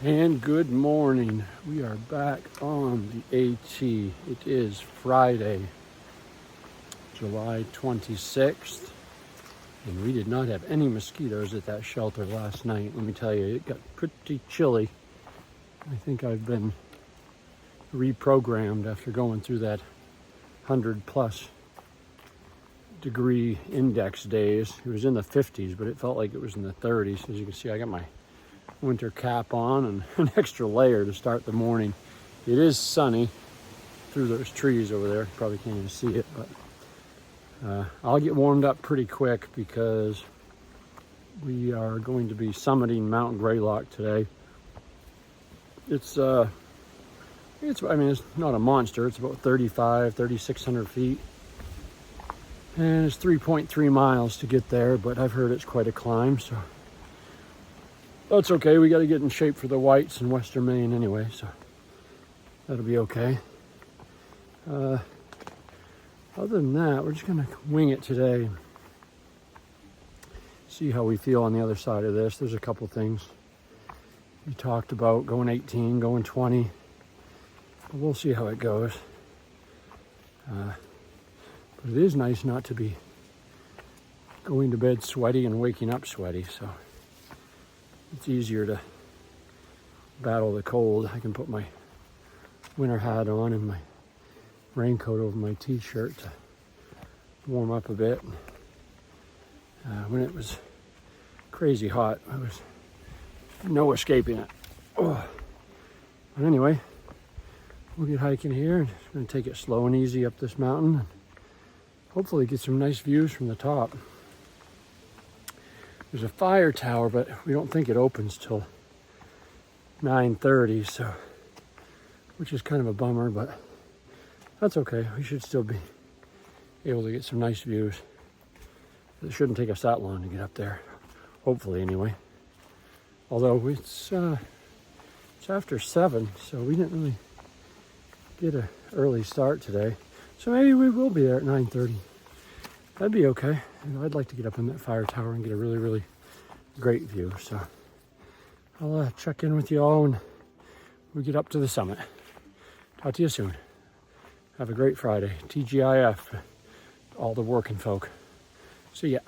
And good morning. We are back on the AT. It is Friday, July 26th, and we did not have any mosquitoes at that shelter last night. Let me tell you, it got pretty chilly. I think I've been reprogrammed after going through that 100+ degree index days. It was in the 50s, but it felt like it was in the 30s. As you can see, I got my winter cap on and an extra layer to start the morning. It is sunny through those trees over there. You probably can't even see it, but I'll get warmed up pretty quick because we are going to be summiting Mount Greylock today. It's not a monster. It's about 3,600 feet. And it's 3.3 miles to get there, but I've heard it's quite a climb, so that's okay. We got to get in shape for the whites in Western Maine anyway, so that'll be okay. Other than that, we're just going to wing it today. See how we feel on the other side of this. There's a couple things we talked about, going 18, going 20. But we'll see how it goes. But it is nice not to be going to bed sweaty and waking up sweaty, so it's easier to battle the cold. I can put my winter hat on and my raincoat over my t-shirt to warm up a bit. When it was crazy hot, there was no escaping it. Oh. But anyway, we'll get hiking here. Just going to take it slow and easy up this mountain and hopefully get some nice views from the top. There's a fire tower, but we don't think it opens till 9:30, so, which is kind of a bummer, but that's okay. We should still be able to get some nice views. It shouldn't take us that long to get up there, hopefully anyway. Although it's after 7, so we didn't really get an early start today. So maybe we will be there at 9:30. That'd be okay. I'd like to get up in that fire tower and get a really, really great view. So I'll check in with you all when we get up to the summit. Talk to you soon. Have a great Friday. TGIF, all the working folk. See ya.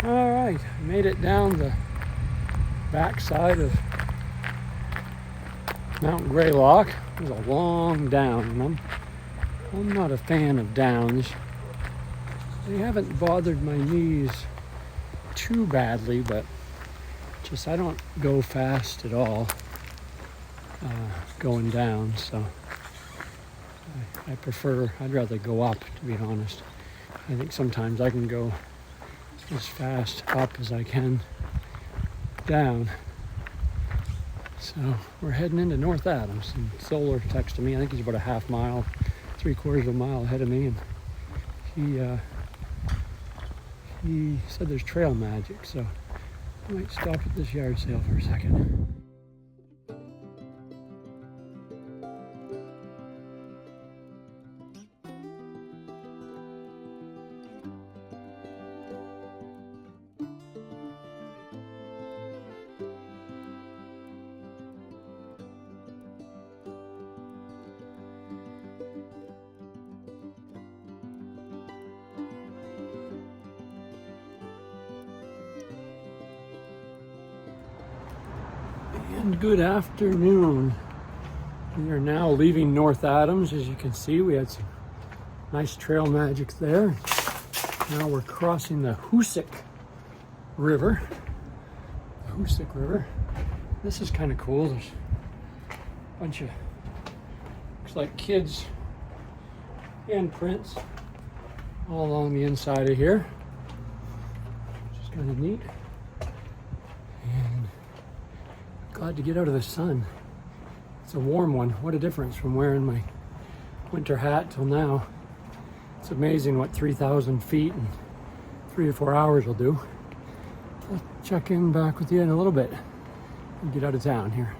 All right, I made it down the backside of Mount Greylock. It was a long down, and I'm not a fan of downs. They haven't bothered my knees too badly, but just I don't go fast at all going down, so I'd rather go up, to be honest. I think sometimes I can go as fast up as I can down. So we're heading into North Adams, and Solar texted me. I think he's about a half mile, 3/4 of a mile ahead of me, and he said there's trail magic, so I might stop at this yard sale for a second. And good afternoon. We are now leaving North Adams. As you can see, we had some nice trail magic there. Now we're crossing the Hoosick River. The Hoosick River. This is kind of cool. There's a bunch of, looks like kids' handprints all along the inside of here, which is kind of neat. And glad to get out of the sun. It's a warm one. What a difference from wearing my winter hat till now. It's amazing what 3,000 feet in 3 or 4 hours will do. I'll check in back with you in a little bit and get out of town here.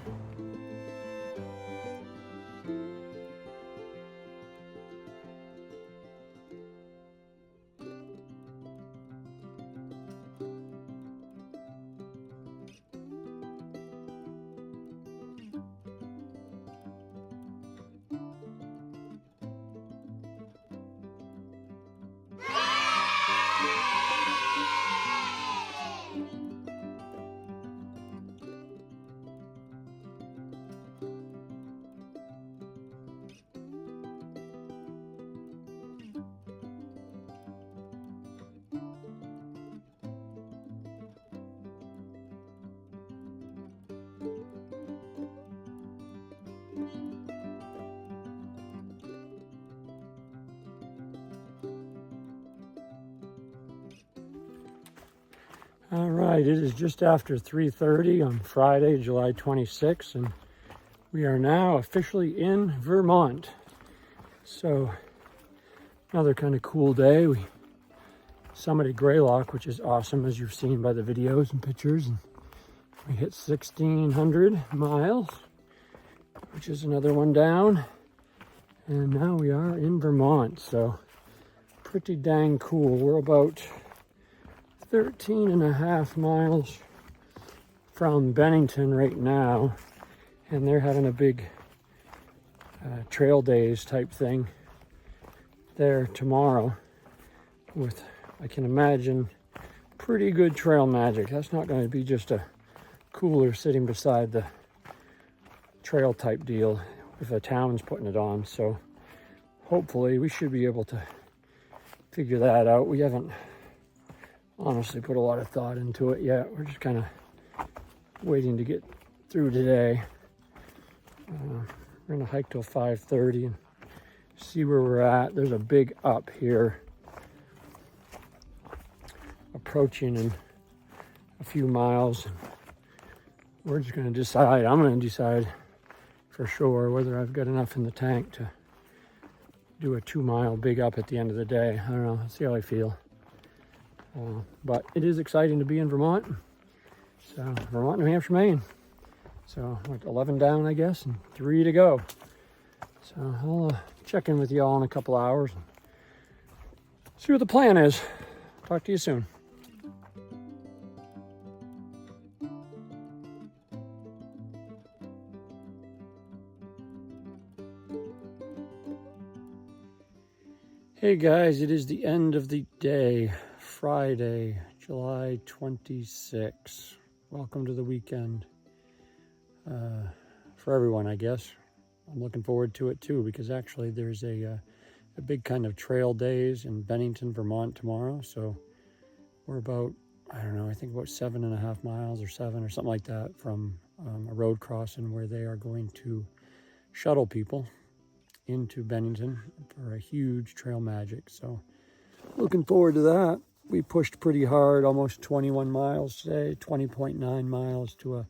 All right, it is just after 3:30 on Friday, July 26th, and we are now officially in Vermont. So another kind of cool day. We summited Greylock, which is awesome, as you've seen by the videos and pictures. And we hit 1,600 miles, which is another one down. And now we are in Vermont, so pretty dang cool. We're about 13.5 miles from Bennington right now, and they're having a big trail days type thing there tomorrow with, I can imagine, pretty good trail magic. That's not going to be just a cooler sitting beside the trail type deal if a town's putting it on. So hopefully we should be able to figure that out. We haven't honestly put a lot of thought into it yet. We're just kind of waiting to get through today. We're gonna hike till 5:30 and see where we're at. There's a big up here approaching in a few miles. We're just gonna decide, I'm gonna decide for sure whether I've got enough in the tank to do a 2-mile big up at the end of the day. I don't know, let's see how I feel. But it is exciting to be in Vermont. So Vermont, New Hampshire, Maine. So like 11 down, I guess, and 3 to go. So I'll check in with you all in a couple hours and see what the plan is. Talk to you soon. Hey guys, it is the end of the day. Friday, July 26th. Welcome to the weekend. For everyone, I guess. I'm looking forward to it too, because actually there's a big kind of trail days in Bennington, Vermont tomorrow. So we're about, I don't know, I think about 7.5 miles or 7 or something like that from a road crossing where they are going to shuttle people into Bennington for a huge trail magic. So looking forward to that. We pushed pretty hard, almost 21 miles today, 20.9 miles to a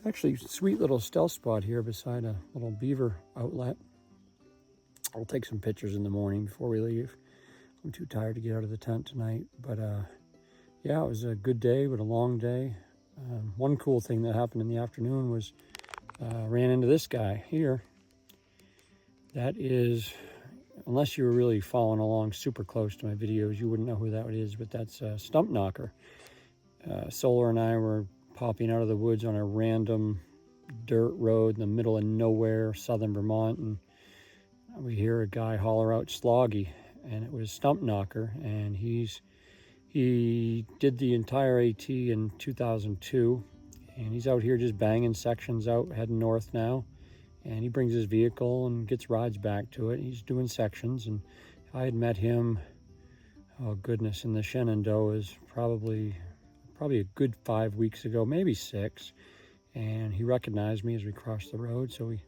actually sweet little stealth spot here beside a little beaver outlet. I'll take some pictures in the morning before we leave. I'm too tired to get out of the tent tonight. But yeah, it was a good day, but a long day. One cool thing that happened in the afternoon was ran into this guy here. That is, unless you were really following along super close to my videos, you wouldn't know who that is, but that's Stump Knocker. Solar and I were popping out of the woods on a random dirt road in the middle of nowhere, southern Vermont, and we hear a guy holler out Sloggy, and it was Stump Knocker, and he did the entire AT in 2002, and he's out here just banging sections out, heading north now, and he brings his vehicle and gets rides back to it. He's doing sections, and I had met him, oh goodness, in the Shenandoah is probably a good 5 weeks ago, maybe 6, and he recognized me as we crossed the road, so we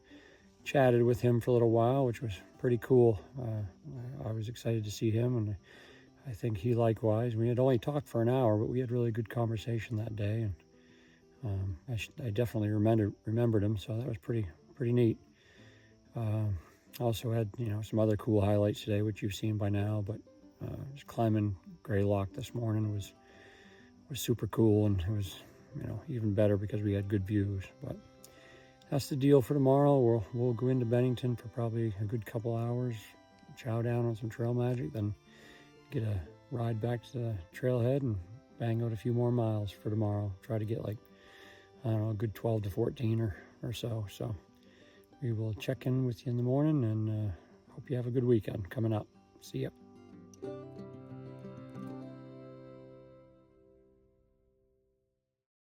chatted with him for a little while, which was pretty cool. I was excited to see him, and I think he likewise. We had only talked for an hour, but we had really good conversation that day, and I definitely remembered him, so that was pretty neat. Also had some other cool highlights today, which you've seen by now, but just climbing Greylock this morning was super cool, and it was even better because we had good views. But that's the deal for tomorrow. We'll go into Bennington for probably a good couple hours, chow down on some trail magic, then get a ride back to the trailhead and bang out a few more miles for tomorrow. Try to get like, I don't know, a good 12 to 14 or so. So we will check in with you in the morning, and hope you have a good weekend coming up. See ya.